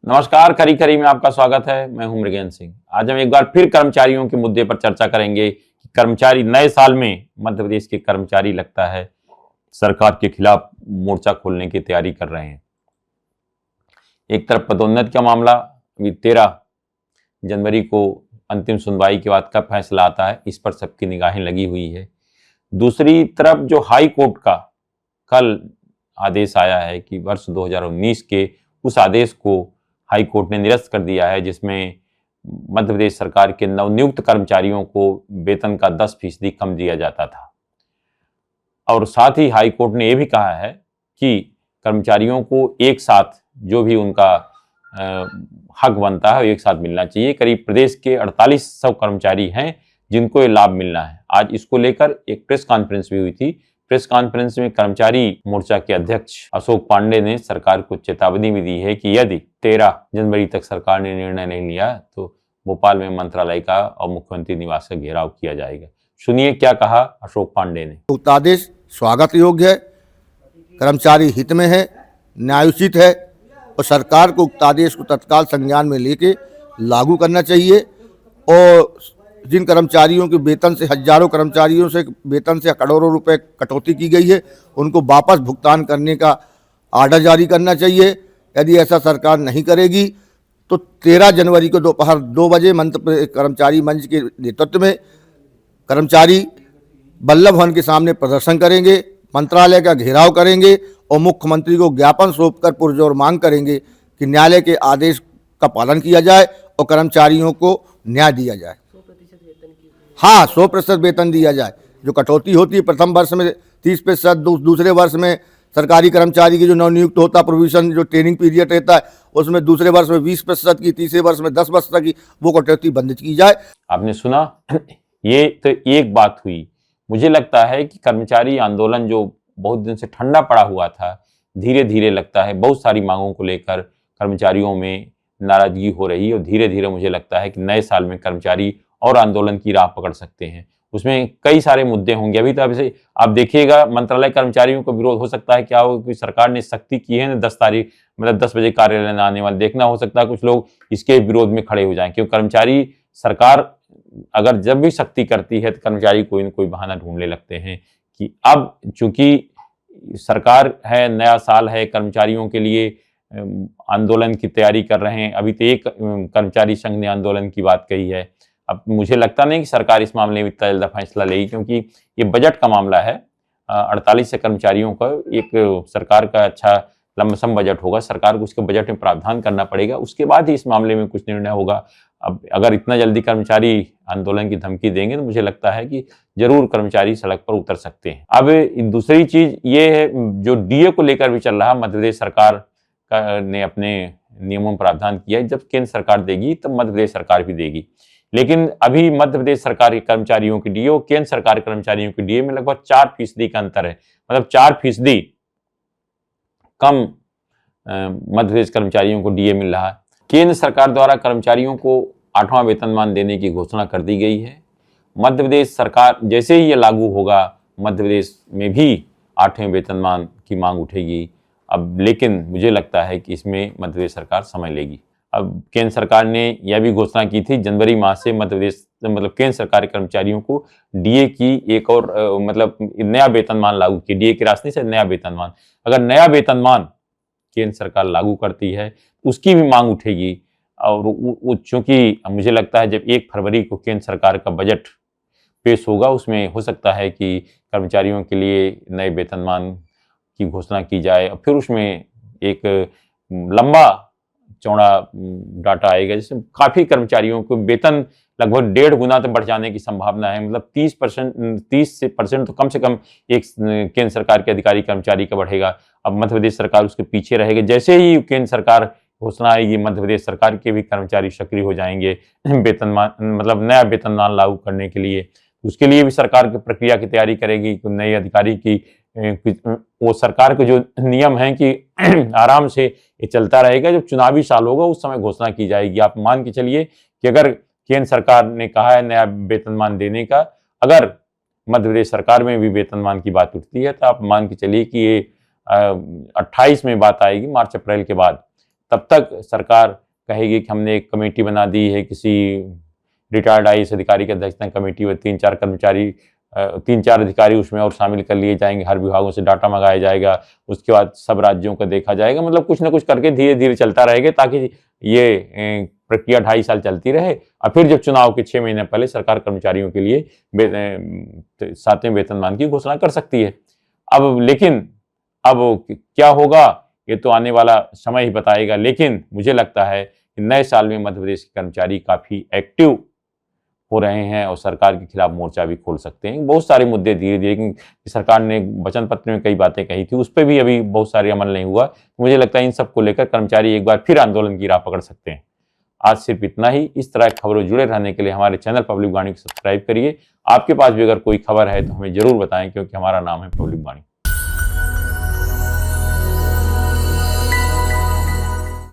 नमस्कार, खरी खरी में आपका स्वागत है। मैं हूं मृगेंद्र सिंह। आज हम एक बार फिर कर्मचारियों के मुद्दे पर चर्चा करेंगे कि कर्मचारी नए साल में मध्य प्रदेश के कर्मचारी लगता है सरकार के खिलाफ मोर्चा खोलने की तैयारी कर रहे हैं। एक तरफ पदोन्नति का मामला, अभी 13 जनवरी को अंतिम सुनवाई के बाद कब फैसला आता है, इस पर सबकी निगाहें लगी हुई है। दूसरी तरफ जो हाई कोर्ट का कल आदेश आया है कि वर्ष 2019 के उस आदेश को हाई कोर्ट ने निरस्त कर दिया है, जिसमें मध्य प्रदेश सरकार के नवनियुक्त कर्मचारियों को वेतन का 10% कम दिया जाता था। और साथ ही हाई कोर्ट ने यह भी कहा है कि कर्मचारियों को एक साथ जो भी उनका हक बनता है एक साथ मिलना चाहिए। करीब प्रदेश के 4800 कर्मचारी हैं जिनको ये लाभ मिलना है। आज इसको लेकर एक प्रेस कॉन्फ्रेंस भी हुई थी। प्रेस कॉन्फ्रेंस में कर्मचारी मोर्चा के अध्यक्ष अशोक पांडे ने सरकार को चेतावनी भी दी है कि यदि 13 जनवरी तक सरकार ने निर्णय नहीं लिया तो भोपाल में मंत्रालय का और मुख्यमंत्री निवास का घेराव किया जाएगा। सुनिए क्या कहा अशोक पांडे ने। उक्त आदेश स्वागत योग्य है, कर्मचारी हित में है, न्यायोचित है और सरकार को उक्त आदेश को तत्काल संज्ञान में लेके लागू करना चाहिए। और जिन कर्मचारियों के वेतन से हजारों कर्मचारियों से वेतन से करोड़ों रुपए कटौती की गई है, उनको वापस भुगतान करने का आर्डर जारी करना चाहिए। यदि ऐसा सरकार नहीं करेगी तो 13 जनवरी को दोपहर 2 बजे कर्मचारी मंच के नेतृत्व में कर्मचारी वल्लभ भवन के सामने प्रदर्शन करेंगे, मंत्रालय का घेराव करेंगे और मुख्यमंत्री को ज्ञापन सौंपकर पुरजोर मांग करेंगे कि न्यायालय के आदेश का पालन किया जाए और कर्मचारियों को न्याय दिया जाए। 100% वेतन दिया जाए। जो कटौती होती है प्रथम वर्ष में 30%, दूसरे वर्ष में सरकारी कर्मचारी की जो नवनियुक्त होता प्रोविजन जो ट्रेनिंग पीरियड रहता है उसमें दूसरे वर्ष में 20% की, तीसरे वर्ष में 10% की वो कटौती बंद की जाए। आपने सुना, ये तो एक बात हुई। मुझे लगता है कि कर्मचारी आंदोलन जो बहुत दिन से ठंडा पड़ा हुआ था, धीरे धीरे लगता है बहुत सारी मांगों को लेकर कर्मचारियों में नाराजगी हो रही है और धीरे धीरे मुझे लगता है कि नए साल में कर्मचारी और आंदोलन की राह पकड़ सकते हैं। उसमें कई सारे मुद्दे होंगे। अभी तो अभी आप देखिएगा मंत्रालय कर्मचारियों को विरोध हो सकता है, क्या हो कि सरकार ने सख्ती की है ना 10 तारीख मतलब 10 बजे कार्यालय में आने वाले, देखना हो सकता है कुछ लोग इसके विरोध में खड़े हो जाएं, क्योंकि कर्मचारी सरकार अगर जब भी सख्ती करती है तो कर्मचारी कोई न कोई बहाना ढूंढने लगते हैं कि अब चूंकि सरकार है, नया साल है, कर्मचारियों के लिए आंदोलन की तैयारी कर रहे हैं। अभी तो एक कर्मचारी संघ ने आंदोलन की बात कही है। अब मुझे लगता नहीं कि सरकार इस मामले में इतना जल्द फैसला लेगी, क्योंकि ये बजट का मामला है। 48 से कर्मचारियों का एक सरकार का अच्छा लमसम बजट होगा, सरकार को उसके बजट में प्रावधान करना पड़ेगा, उसके बाद ही इस मामले में कुछ निर्णय होगा। अब अगर इतना जल्दी कर्मचारी आंदोलन की धमकी देंगे तो मुझे लगता है कि जरूर कर्मचारी सड़क पर उतर सकते हैं। अब दूसरी चीज ये है, जो डीए को लेकर भी चल रहा, मध्य प्रदेश सरकार ने अपने नियमों में प्रावधान किया है, जब केंद्र सरकार देगी तब मध्य प्रदेश सरकार भी देगी। लेकिन अभी मध्य प्रदेश सरकार के कर्मचारियों की डीए और केंद्र सरकार के कर्मचारियों की डीए में लगभग 4% का अंतर है। मतलब 4% कम मध्य प्रदेश कर्मचारियों को डीए मिल रहा है। केंद्र सरकार द्वारा कर्मचारियों को 8वां वेतनमान देने की घोषणा कर दी गई है। मध्य प्रदेश सरकार जैसे ही ये लागू होगा, मध्य प्रदेश में भी 8वें वेतनमान की मांग उठेगी। अब लेकिन मुझे लगता है कि इसमें मध्य प्रदेश सरकार समय लेगी। अब केंद्र सरकार ने यह भी घोषणा की थी जनवरी माह से मध्य प्रदेश मतलब केंद्र सरकार के कर्मचारियों को डीए की एक और मतलब नया वेतनमान लागू किया। डीए की राशि से नया वेतनमान, अगर नया वेतनमान केंद्र सरकार लागू करती है उसकी भी मांग उठेगी। और चूंकि मुझे लगता है जब 1 फरवरी को केंद्र सरकार का बजट पेश होगा, उसमें हो सकता है कि कर्मचारियों के लिए नए वेतनमान की घोषणा की जाए और फिर उसमें एक लंबा चौड़ा डाटा आएगा, जिसमें काफी कर्मचारियों को वेतन लगभग 1.5 गुना तक बढ़ जाने की संभावना है। मतलब 30% तो कम से कम एक केंद्र सरकार के अधिकारी कर्मचारी का बढ़ेगा। अब मध्य प्रदेश सरकार उसके पीछे रहेगी। जैसे ही केंद्र सरकार घोषणा आएगी, मध्य प्रदेश सरकार के भी कर्मचारी सक्रिय हो जाएंगे वेतनमान मतलब नया वेतनमान लागू करने के लिए। उसके लिए भी सरकार की प्रक्रिया की तैयारी करेगी। नए अधिकारी की वो सरकार के जो नियम हैं कि आराम से ये चलता रहेगा, जब चुनावी साल होगा उस समय घोषणा की जाएगी। आप मान के चलिए कि अगर केंद्र सरकार ने कहा है नया वेतनमान देने का, अगर मध्य प्रदेश सरकार में भी वेतनमान की बात उठती है तो आप मान के चलिए कि ये 28 में बात आएगी, मार्च अप्रैल के बाद, तब तक सरकार कहेगी कि हमने एक कमेटी बना दी है, किसी रिटायर्ड आईएएस अधिकारी की अध्यक्षता में कमेटी में 3-4 अधिकारी उसमें और शामिल कर लिए जाएंगे, हर विभागों से डाटा मंगाया जाएगा, उसके बाद सब राज्यों का देखा जाएगा। मतलब कुछ ना कुछ करके धीरे धीरे चलता रहेगा, ताकि ये प्रक्रिया 2.5 साल चलती रहे और फिर जब चुनाव के 6 महीने पहले सरकार कर्मचारियों के लिए 7वें वेतनमान की घोषणा कर सकती है। लेकिन अब क्या होगा ये तो आने वाला समय ही बताएगा। लेकिन मुझे लगता है कि नए साल में मध्य प्रदेश के कर्मचारी काफी एक्टिव हो रहे हैं और सरकार के खिलाफ मोर्चा भी खोल सकते हैं। बहुत सारे मुद्दे धीरे धीरे, सरकार ने वचन पत्र में कई बातें कही थी, उस पर भी अभी बहुत सारे अमल नहीं हुआ। मुझे लगता है इन सब को लेकर कर्मचारी एक बार फिर आंदोलन की राह पकड़ सकते हैं। आज सिर्फ इतना ही। इस तरह की खबरों जुड़े रहने के लिए हमारे चैनल पब्लिक वाणी को सब्सक्राइब करिए। आपके पास भी अगर कोई खबर है तो हमें जरूर बताएं, क्योंकि हमारा नाम है पब्लिक वाणी।